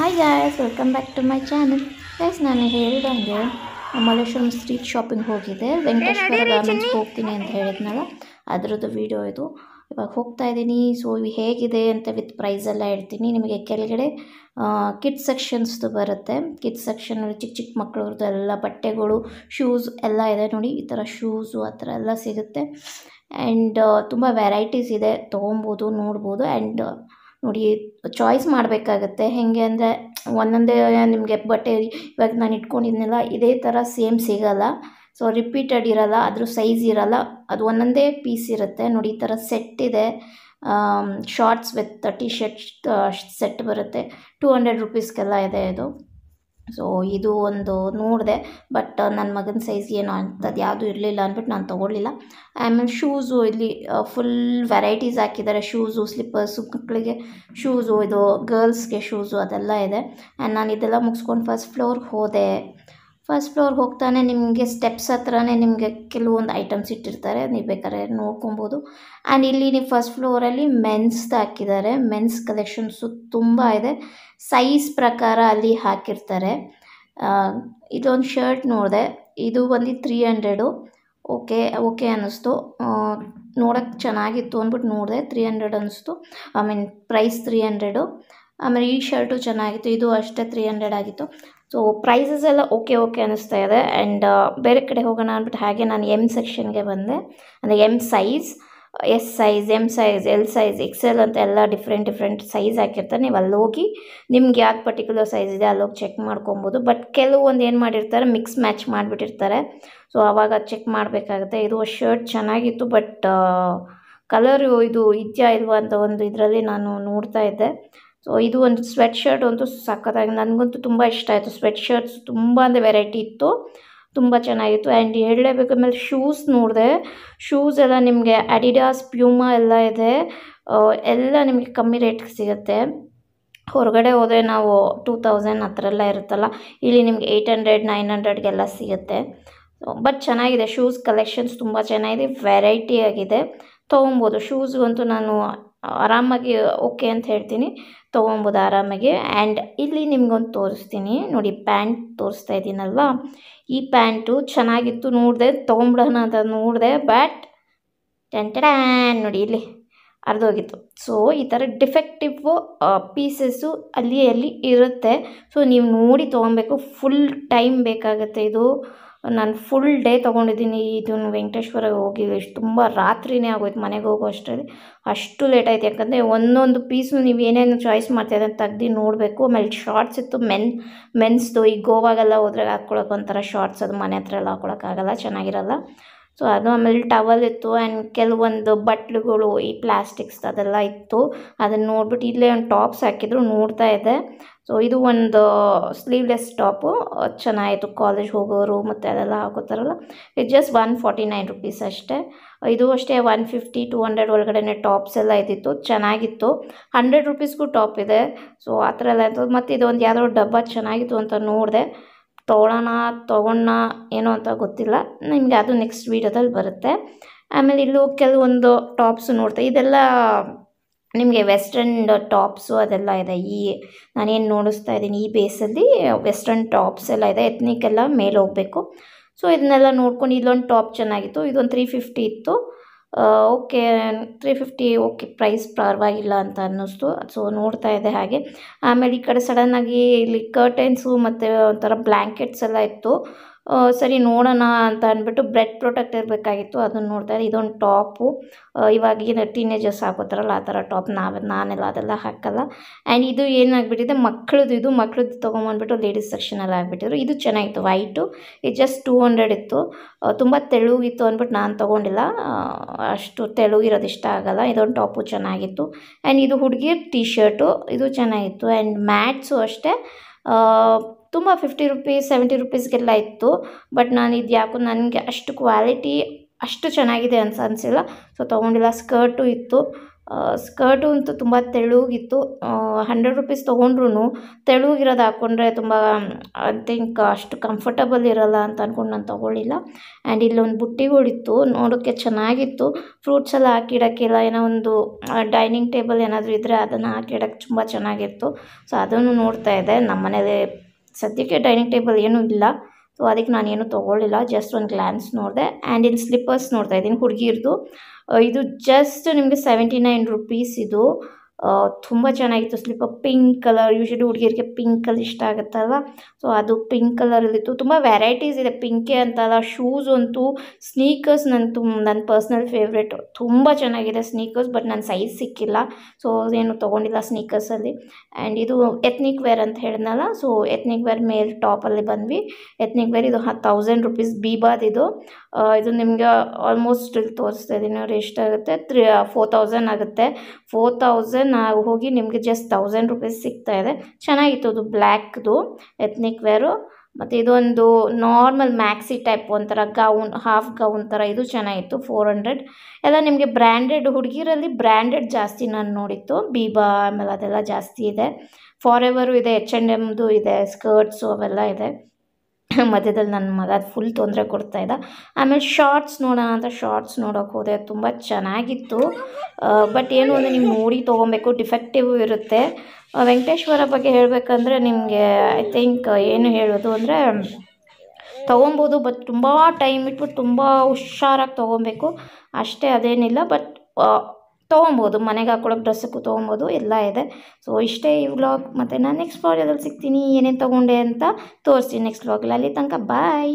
Hi guys, welcome back to my channel. Guys, ನಾನು ಹೇಳಿದಂಗೆ Malleshwaram street shopping ಹೋಗಿದೆ. ವೆಂಕಟೇಶ್ವರ ಗಾರ್ಮೆಂಟ್ಸ್ಗೆ ಹೋಗ್ತೀನಿ ಅಂತ ಹೇಳಿದ್ನಲ್ಲ, ಅದರದ್ದು ವಿಡಿಯೋ ಇದು. ಇವಾಗ ಹೋಗ್ತಾ ಇದ್ದೀನಿ. ಸೊ ಇವು ಹೇಗಿದೆ ಅಂತ ವಿತ್ ಪ್ರೈಸೆಲ್ಲ ಹೇಳ್ತೀನಿ ನಿಮಗೆ. ಕೆಳಗಡೆ ಕಿಡ್ಸ್ ಸೆಕ್ಷನ್ಸ್ದು ಬರುತ್ತೆ. ಕಿಡ್ಸ್ ಸೆಕ್ಷನಲ್ಲಿ ಚಿಕ್ಕ ಚಿಕ್ಕ ಮಕ್ಕಳವ್ರದ್ದು ಎಲ್ಲ ಬಟ್ಟೆಗಳು, ಶೂಸ್ ಎಲ್ಲ ಇದೆ ನೋಡಿ. ಈ ಥರ ಶೂಸು ಆ ಥರ ಎಲ್ಲ ಸಿಗುತ್ತೆ. ಆ್ಯಂಡ್ ತುಂಬ ವೆರೈಟೀಸ್ ಇದೆ, ತೊಗೊಬೋದು, ನೋಡ್ಬೋದು. ಆ್ಯಂಡ್ ನೋಡಿ, ಚಾಯ್ಸ್ ಮಾಡಬೇಕಾಗತ್ತೆ. ಹೇಗೆ ಅಂದರೆ ಒಂದೊಂದೇ ನಿಮಗೆ ಬಟ್ಟೆ ಇವಾಗ ನಾನು ಇಟ್ಕೊಂಡಿದ್ನಲ್ಲ, ಇದೇ ಥರ ಸೇಮ್ ಸಿಗೋಲ್ಲ. ಸೊ ರಿಪೀಟೆಡ್ ಇರೋಲ್ಲ, ಅದ್ರ ಸೈಜ್ ಇರೋಲ್ಲ, ಅದು ಒಂದೊಂದೇ ಪೀಸ್ ಇರುತ್ತೆ ನೋಡಿ. ಈ ಥರ ಸೆಟ್ ಇದೆ. Shorts with T shirt set ಬರುತ್ತೆ. 200 ರುಪೀಸ್ಗೆಲ್ಲ ಇದೆ ಇದು. ಸೊ ಇದು ಒಂದು ನೋಡಿದೆ, ಬಟ್ ನನ್ನ ಮಗನ ಸೈಜ್ ಏನು ಅಂಥದ್ದು ಯಾವುದೂ ಇರಲಿಲ್ಲ ಅಂದ್ಬಿಟ್ಟು ನಾನು ತೊಗೊಳ್ಳಿಲ್ಲ. ಆಮೇಲೆ ಶೂಸು ಇಲ್ಲಿ ಫುಲ್ ವೆರೈಟೀಸ್ ಹಾಕಿದ್ದಾರೆ. ಶೂಸು, ಸ್ಲಿಪ್ಪರ್ಸು, ಮಕ್ಕಳಿಗೆ ಶೂಸು, ಇದು ಗರ್ಲ್ಸ್ಗೆ ಶೂಸು ಅದೆಲ್ಲ ಇದೆ. ಆ್ಯಂಡ್ ನಾನು ಇದೆಲ್ಲ ಮುಗಿಸ್ಕೊಂಡು ಫಸ್ಟ್ ಫ್ಲೋರ್ಗೆ ಹೋದೆ. ಫಸ್ಟ್ ಫ್ಲೋರ್ ಹೋಗ್ತಾನೆ ನಿಮಗೆ ಸ್ಟೆಪ್ಸ್ ಹತ್ರನೇ ನಿಮಗೆ ಕೆಲವೊಂದು ಐಟಮ್ಸ್ ಇಟ್ಟಿರ್ತಾರೆ, ನೀವು ಬೇಕಾದ್ರೆ ನೋಡ್ಕೊಬೋದು. ಆ್ಯಂಡ್ ಇಲ್ಲಿ ನೀವು ಫಸ್ಟ್ ಫ್ಲೋರಲ್ಲಿ ಮೆನ್ಸ್ದು ಹಾಕಿದ್ದಾರೆ. ಮೆನ್ಸ್ ಕಲೆಕ್ಷನ್ಸು ತುಂಬ ಇದೆ, ಸೈಜ್ ಪ್ರಕಾರ ಅಲ್ಲಿ ಹಾಕಿರ್ತಾರೆ. ಇದೊಂದು ಶರ್ಟ್ ನೋಡಿದೆ, ಇದು ಬಂದು 300. ಓಕೆ ಅನ್ನಿಸ್ತು. ನೋಡೋಕ್ಕೆ ಚೆನ್ನಾಗಿತ್ತು ಅಂದ್ಬಿಟ್ಟು ನೋಡಿದೆ, 300 ಅನ್ನಿಸ್ತು. ಪ್ರೈಸ್ 300. ಆಮೇಲೆ ಈ ಶರ್ಟು ಚೆನ್ನಾಗಿತ್ತು, ಇದು ಅಷ್ಟೇ 300 ಆಗಿತ್ತು. ಸೊ ಪ್ರೈಸಸ್ ಎಲ್ಲ ಓಕೆ ಅನ್ನಿಸ್ತಾ ಇದೆ. ಆ್ಯಂಡ್ ಬೇರೆ ಕಡೆ ಹೋಗೋಣ ಅಂದ್ಬಿಟ್ಟು ಹಾಗೆ ನಾನು ಎಮ್ ಸೆಕ್ಷನ್ಗೆ ಬಂದೆ. ಅಂದರೆ M size, S size, M size, L size, XL ಅಂತ ಎಲ್ಲ ಡಿಫ್ರೆಂಟ್ ಸೈಜ್ ಹಾಕಿರ್ತಾರೆ. ನೀವು ಅಲ್ಲೋಗಿ ನಿಮ್ಗೆ ಯಾವ್ದು ಪರ್ಟಿಕ್ಯುಲರ್ ಸೈಜ್ ಇದೆ ಅಲ್ಲೋಗಿ ಚೆಕ್ ಮಾಡ್ಕೊಬೋದು. ಬಟ್ ಕೆಲವೊಂದು ಏನು ಮಾಡಿರ್ತಾರೆ, ಮಿಕ್ಸ್ ಮ್ಯಾಚ್ ಮಾಡಿಬಿಟ್ಟಿರ್ತಾರೆ. ಸೊ ಆವಾಗ ಚೆಕ್ ಮಾಡಬೇಕಾಗುತ್ತೆ. ಇದು ಶರ್ಟ್ ಚೆನ್ನಾಗಿತ್ತು, ಬಟ್ ಕಲರು ಇದು ಇದೆಯಾ ಇಲ್ವಾ ಅಂತ ಒಂದು ಇದರಲ್ಲಿ ನಾನು ನೋಡ್ತಾ ಇದ್ದೆ. ಸೊ ಇದು ಒಂದು ಸ್ವೆಟ್ ಶರ್ಟ್ ಅಂತೂ ಸಖತ್ತಾಗಿ, ನನಗಂತೂ ತುಂಬ ಇಷ್ಟ ಆಯಿತು. ಸ್ವೆಟ್ ಶರ್ಟ್ಸ್ ತುಂಬ ಅಂದರೆ ವೆರೈಟಿ ಇತ್ತು, ತುಂಬ ಚೆನ್ನಾಗಿತ್ತು. ಆ್ಯಂಡ್ ಹೇಳಲೇಬೇಕು, ಆಮೇಲೆ ಶೂಸ್ ನೋಡಿದೆ. ಶೂಸ್ ಎಲ್ಲ ನಿಮಗೆ ಅಡಿಡಾಸ್, ಪ್ಯೂಮಾ ಎಲ್ಲ ಇದೆ. ಎಲ್ಲ ನಿಮಗೆ ಕಮ್ಮಿ ರೇಟ್ಗೆ ಸಿಗುತ್ತೆ. ಹೊರಗಡೆ ಹೋದರೆ ನಾವು 2000 ಆ ಥರ ಎಲ್ಲ ಇರುತ್ತಲ್ಲ, ಇಲ್ಲಿ ನಿಮಗೆ 800, 900ಗೆಲ್ಲ ಸಿಗುತ್ತೆ. ಬಟ್ ಚೆನ್ನಾಗಿದೆ. ಶೂಸ್ ಕಲೆಕ್ಷನ್ಸ್ ತುಂಬ ಚೆನ್ನಾಗಿದೆ, ವೆರೈಟಿ ಆಗಿದೆ, ತೊಗೊಬೋದು. ಶೂಸ್ಗಂತೂ ನಾನು ಆರಾಮಾಗಿ ಓಕೆ ಅಂತ ಹೇಳ್ತೀನಿ, ತೊಗೊಬೋದು ಆರಾಮಾಗಿ. ಆ್ಯಂಡ್ ಇಲ್ಲಿ ನಿಮ್ಗೊಂದು ತೋರಿಸ್ತೀನಿ ನೋಡಿ, ಪ್ಯಾಂಟ್ ತೋರಿಸ್ತಾ ಇದ್ದೀನಲ್ವಾ, ಈ ಪ್ಯಾಂಟು ಚೆನ್ನಾಗಿತ್ತು. ನೋಡಿದೆ, ತೊಗೊಂಬಿಡೋಣ ಅಂತ ನೋಡಿದೆ, ಬಟ್ ನೋಡಿ ಇಲ್ಲಿ ಅರ್ಧೋಗಿತ್ತು. ಸೊ ಈ ಥರ ಡಿಫೆಕ್ಟಿವ್ ಪೀಸಸ್ಸು ಅಲ್ಲಿ ಇರುತ್ತೆ. ಸೊ ನೀವು ನೋಡಿ ತೊಗೊಬೇಕು, ಫುಲ್ ಟೈಮ್ ಬೇಕಾಗುತ್ತೆ ಇದು. ನಾನು ಫುಲ್ ಡೇ ತೊಗೊಂಡಿದ್ದೀನಿ. ಇದನ್ನು ವೆಂಕಟೇಶ್ವರ ಹೋಗಿ ತುಂಬ ರಾತ್ರಿನೇ ಆಗೋಯ್ತು ಮನೆಗೆ ಹೋಗೋ ಅಷ್ಟರಲ್ಲಿ. ಅಷ್ಟು ಲೇಟ್ ಆಯ್ತು, ಯಾಕಂದರೆ ಒಂದೊಂದು ಪೀಸು ನೀವು ಏನೇನು ಚಾಯ್ಸ್ ಮಾಡ್ತೀರ ಅಂತ ತೆಗ್ದು ನೋಡಬೇಕು. ಆಮೇಲೆ ಶಾರ್ಟ್ಸ್ ಇತ್ತು, ಮೆನ್ಸ್ದು. ಈ ಗೋವಾಗೆಲ್ಲ ಹೋದ್ರೆ ಹಾಕ್ಕೊಳಕ್ಕೆ ಒಂಥರ ಶಾರ್ಟ್ಸ್, ಅದು ಮನೆ ಹತ್ರ ಎಲ್ಲ ಹಾಕ್ಕೊಳಕ್ಕಾಗಲ್ಲ, ಚೆನ್ನಾಗಿರಲ್ಲ. ಸೊ ಅದು. ಆಮೇಲೆ ಟವಲ್ ಇತ್ತು. ಆ್ಯಂಡ್ ಕೆಲವೊಂದು ಬಟ್ಲುಗಳು ಈ ಪ್ಲಾಸ್ಟಿಕ್ಸ್ ಅದೆಲ್ಲ ಇತ್ತು. ಅದನ್ನು ನೋಡ್ಬಿಟ್ಟು ಇಲ್ಲೇ ಒಂದು ಟಾಪ್ಸ್ ಹಾಕಿದ್ರು, ನೋಡ್ತಾ ಇದ್ದೆ. ಸೊ ಇದು ಒಂದು ಸ್ಲೀವ್ಲೆಸ್ ಟಾಪು, ಚೆನ್ನಾಗಿತ್ತು. ಕಾಲೇಜ್ ಹೋಗೋರು ಮತ್ತು ಅದೆಲ್ಲ ಹಾಕೋತಾರಲ್ಲ. ಇದು ಜಸ್ಟ್ 149 ರುಪೀಸ್ ಅಷ್ಟೇ. ಇದು ಅಷ್ಟೇ 150, 200 ಒಳಗಡೆ ಟಾಪ್ಸ್ ಎಲ್ಲ ಇದ್ದಿತ್ತು, ಚೆನ್ನಾಗಿತ್ತು. 100 ರುಪೀಸ್ಗೂ ಟಾಪ್ ಇದೆ. ಸೊ ಆ ಥರ ಎಲ್ಲ ಇತ್ತು. ಮತ್ತು ಇದೊಂದು ಯಾವುದೋ ಡಬ್ಬ ಚೆನ್ನಾಗಿತ್ತು ಅಂತ ನೋಡಿದೆ, ತೊಗೊಂಡ ಏನೋ ಅಂತ ಗೊತ್ತಿಲ್ಲ ನಿಮಗೆ, ಅದು ನೆಕ್ಸ್ಟ್ ವೀಡಿಯೋದಲ್ಲಿ ಬರುತ್ತೆ. ಆಮೇಲೆ ಇಲ್ಲೂ ಕೆಲವೊಂದು ಟಾಪ್ಸ್ ನೋಡ್ತಾ, ಇದೆಲ್ಲ ನಿಮಗೆ ವೆಸ್ಟರ್ನ್ ಟಾಪ್ಸು ಅದೆಲ್ಲ ಇದೆ. ನಾನೇನು ನೋಡಿಸ್ತಾ ಇದ್ದೀನಿ ಈ ಬೇಸಲ್ಲಿ ವೆಸ್ಟರ್ನ್ ಟಾಪ್ಸ್ ಎಲ್ಲ ಇದೆ. ಎತ್ನಿಕ್ ಎಲ್ಲ ಮೇಲೆ ಹೋಗಬೇಕು. ಸೊ ಇದನ್ನೆಲ್ಲ ನೋಡ್ಕೊಂಡು ಇಲ್ಲೊಂದು ಟಾಪ್ ಚೆನ್ನಾಗಿತ್ತು, ಇದೊಂದು 350 ಇತ್ತು. 350 ಪ್ರೈಸ್ ಪರವಾಗಿಲ್ಲ ಅಂತ ಅನ್ನಿಸ್ತು. ಸೊ ನೋಡ್ತಾ ಇದ್ದೆ ಹಾಗೆ. ಆಮೇಲೆ ಈ ಕಡೆ ಸಡನ್ನಾಗಿ ಇಲ್ಲಿ ಕರ್ಟನ್ಸು ಮತ್ತು ಒಂಥರ ಬ್ಲ್ಯಾಂಕೆಟ್ಸ್ ಎಲ್ಲ ಇತ್ತು. ಸರಿ ನೋಡೋಣ ಅಂತ ಅಂದ್ಬಿಟ್ಟು ಬ್ರೆಡ್ ಪ್ರೊಟೆಕ್ಟ್ ಇರಬೇಕಾಗಿತ್ತು, ಅದನ್ನು ನೋಡ್ತಾ ಇದ್ದೆ. ಇದೊಂದು ಟಾಪು, ಇವಾಗಿನ ಟೀನೇಜರ್ಸ್ ಹಾಕೋತಾರಲ್ಲ ಆ ಥರ ಟಾಪ್. ನಾನೆಲ್ಲ ಅದೆಲ್ಲ ಹಾಕಲ್ಲ. ಆ್ಯಂಡ್ ಇದು ಏನಾಗ್ಬಿಟ್ಟಿದೆ, ಮಕ್ಕಳದ್ದು ತೊಗೊಂಬಂದ್ಬಿಟ್ಟು ಲೇಡೀಸ್ ಸೆಕ್ಷನಲ್ಲಿ ಆಗಿಬಿಟ್ಟಿದ್ರು. ಇದು ಚೆನ್ನಾಗಿತ್ತು, ವೈಟು. ಇದು ಜಸ್ಟ್ 200 ಇತ್ತು. ತುಂಬ ತೆಳುಗಿತ್ತು ಅಂದ್ಬಿಟ್ಟು ನಾನು ತೊಗೊಂಡಿಲ್ಲ, ಅಷ್ಟು ತೆಳುಗಿರೋದು ಇಷ್ಟ ಆಗೋಲ್ಲ. ಇದೊಂದು ಟಾಪು ಚೆನ್ನಾಗಿತ್ತು. ಆ್ಯಂಡ್ ಇದು ಹುಡುಗಿಯ ಟೀ ಶರ್ಟು, ಇದು ಚೆನ್ನಾಗಿತ್ತು. ಆ್ಯಂಡ್ ಮ್ಯಾಟ್ಸು ಅಷ್ಟೇ ತುಂಬ 50 ರುಪೀಸ್, 70 ರುಪೀಸ್ಗೆಲ್ಲ ಇತ್ತು. ಬಟ್ ನಾನು ಇದು ಯಾಕೋ ನನಗೆ ಅಷ್ಟು ಕ್ವಾಲಿಟಿ ಅಷ್ಟು ಚೆನ್ನಾಗಿದೆ ಅನಿಸಿಲ್ಲ, ಸೊ ತೊಗೊಂಡಿಲ್ಲ. ಸ್ಕರ್ಟು ಇತ್ತು, ಸ್ಕರ್ಟು ಅಂತೂ ತುಂಬ ತೆಳುಗಿತ್ತು. 100 ರುಪೀಸ್ ತೊಗೊಂಡ್ರು ತೆಳುಗಿರೋದು ಹಾಕ್ಕೊಂಡ್ರೆ ತುಂಬ ಐ ಥಿಂಕ್ ಅಷ್ಟು ಕಂಫರ್ಟಬಲ್ ಇರೋಲ್ಲ ಅಂತ ಅಂದ್ಕೊಂಡು ನಾನು ತೊಗೊಳ್ಳಿಲ್ಲ. ಆ್ಯಂಡ್ ಇಲ್ಲೊಂದು ಬುಟ್ಟಿಗಳಿತ್ತು, ನೋಡೋಕ್ಕೆ ಚೆನ್ನಾಗಿತ್ತು. ಫ್ರೂಟ್ಸ್ ಎಲ್ಲ ಹಾಕಿಡೋಕ್ಕೆಲ್ಲ ಏನೋ ಒಂದು ಡೈನಿಂಗ್ ಟೇಬಲ್ ಏನಾದರೂ ಇದ್ದರೆ ಅದನ್ನು ಹಾಕಿಡೋಕ್ಕೆ ತುಂಬ ಚೆನ್ನಾಗಿತ್ತು. ಸೊ ಅದನ್ನು ನೋಡ್ತಾ ಇದ್ದೆ. ನಮ್ಮ ಮನೇಲಿ ಸದ್ಯಕ್ಕೆ ಡೈನಿಂಗ್ ಟೇಬಲ್ ಏನೂ ಇಲ್ಲ, ಸೊ ಅದಕ್ಕೆ ನಾನೇನು ತೊಗೊಳ್ಳಿಲ್ಲ. ಜಸ್ಟ್ ಒಂದು ಗ್ಲಾನ್ಸ್ ನೋಡಿದೆ. ಆ್ಯಂಡ್ ಇಲ್ಲಿ ಸ್ಲಿಪ್ಪರ್ಸ್ ನೋಡ್ತಾ ಇದ್ದೀನಿ ಹುಡುಗಿರ್ದು. ಇದು ಜಸ್ಟ್ ನಿಮಗೆ 79 ರುಪೀಸ್. ಇದು ತುಂಬ ಚೆನ್ನಾಗಿತ್ತು ಸ್ಲಿಪ್ಪರ್. ಪಿಂಕ್ ಕಲರ್, ಯೂಶಲಿ ಹುಡುಗಿಯರಿಗೆ ಪಿಂಕ್ ಕಲರ್ ಇಷ್ಟ ಆಗುತ್ತಲ್ವ, ಸೊ ಅದು ಪಿಂಕ್ ಕಲರಲ್ಲಿತ್ತು. ತುಂಬ ವೆರೈಟೀಸ್ ಇದೆ, ಪಿಂಕೇ ಅಂತಲ್ಲ. ಶೂಸ್ ಅಂತೂ, ಸ್ನೀಕರ್ಸ್ ನನ್ನ ಪರ್ಸ್ನಲ್ ಫೇವ್ರೇಟ್. ತುಂಬ ಚೆನ್ನಾಗಿದೆ ಸ್ನೀಕರ್ಸ್, ಬಟ್ ನನ್ನ ಸೈಜ್ ಸಿಕ್ಕಿಲ್ಲ, ಸೊ ಏನು ತೊಗೊಂಡಿಲ್ಲ ಸ್ನೀಕರ್ಸಲ್ಲಿ. ಆ್ಯಂಡ್ ಇದು ಎತ್ನಿಕ್ ವೇರ್ ಅಂತ ಹೇಳಿದ್ನಲ್ಲ, ಸೊ ಎತ್ನಿಕ್ ವೇರ್ ಮೇಲ್ ಟಾಪಲ್ಲಿ ಬಂದ್ವಿ. ಎತ್ನಿಕ್ ವೇರ್ ಇದು 1000 ರುಪೀಸ್ ಬೀಬಾದಿದು. ಇದು ನಿಮಗೆ ಆಲ್ಮೋಸ್ಟ್ ಇಲ್ಲಿ ತೋರಿಸ್ತಾ ಇದ್ದೀನಿ ನೋಡಿ ಎಷ್ಟಾಗುತ್ತೆ. 4000 ಆಗುತ್ತೆ. 4000 ಹೋಗಿ ನಿಮಗೆ ಜಸ್ಟ್ 1000 ರುಪೀಸ್ ಸಿಗ್ತಾ ಇದೆ. ಚೆನ್ನಾಗಿತ್ತು. ಅದು ಬ್ಲ್ಯಾಕ್ದು ಎತ್ನಿಕ್ ವೇರು. ಮತ್ತು ಇದೊಂದು ನಾರ್ಮಲ್ ಮ್ಯಾಕ್ಸಿ ಟೈಪ್ ಒಂಥರ ಗೌನ್, ಹಾಫ್ ಗೌನ್ ಥರ, ಇದು ಚೆನ್ನಾಗಿತ್ತು. 400 ಎಲ್ಲ ನಿಮಗೆ ಬ್ರ್ಯಾಂಡೆಡ್. ಹುಡುಗಿರಲ್ಲಿ ಬ್ರ್ಯಾಂಡೆಡ್ ಜಾಸ್ತಿ ನಾನು ನೋಡಿತ್ತು. ಬೀಬಾ ಆಮೇಲೆ ಅದೆಲ್ಲ ಜಾಸ್ತಿ ಇದೆ. ಫಾರೆವರು ಇದೆ, H&Mದು ಇದೆ, ಸ್ಕರ್ಟ್ಸು ಅವೆಲ್ಲ ಇದೆ. ಮಧ್ಯದಲ್ಲಿ ನನ್ನ ಮಗ ಫುಲ್ ತೊಂದರೆ ಕೊಡ್ತಾಯಿದ್ದ. ಆಮೇಲೆ ಶಾರ್ಟ್ಸ್ ನೋಡೋಣ ಅಂತ ಶಾರ್ಟ್ಸ್ ನೋಡೋಕೆ ಹೋದೆ. ತುಂಬ ಚೆನ್ನಾಗಿತ್ತು, ಬಟ್ ಏನು ಅಂದರೆ ನೀವು ನೋಡಿ ತೊಗೊಬೇಕು, ಡಿಫೆಕ್ಟಿವ್ ಇರುತ್ತೆ. ವೆಂಕಟೇಶ್ವರ ಬಗ್ಗೆ ಹೇಳಬೇಕಂದ್ರೆ ನಿಮಗೆ ಐ ಥಿಂಕ್ ಏನು ಹೇಳೋದು ಅಂದರೆ ತೊಗೊಬೋದು, ಬಟ್ ತುಂಬ ಟೈಮ್ ಇಟ್ಬಿಟ್ಟು ತುಂಬ ಹುಷಾರಾಗಿ ತೊಗೊಬೇಕು ಅಷ್ಟೇ, ಅದೇನಿಲ್ಲ. ಬಟ್ ತೊಗೊಬೋದು, ಮನೆಗೆ ಹಾಕ್ಕೊಳಕ್ಕೆ ಡ್ರೆಸ್ಸಕ್ಕೂ ತೊಗೊಬೋದು, ಎಲ್ಲ ಇದೆ. ಸೊ ಇಷ್ಟೇ ಈ ವ್ಲಾಗ್. ಮತ್ತು ನಾನು ನೆಕ್ಸ್ಟ್ ವ್ಲಾಗಲ್ಲಿ ಸಿಗ್ತೀನಿ, ಏನೇನು ತೊಗೊಂಡೆ ಅಂತ ತೋರಿಸ್ತೀನಿ ನೆಕ್ಸ್ಟ್ ವ್ಲಾಗಲ್ಲಿ. ಅಲ್ಲಿ ತನಕ ಬಾಯ್.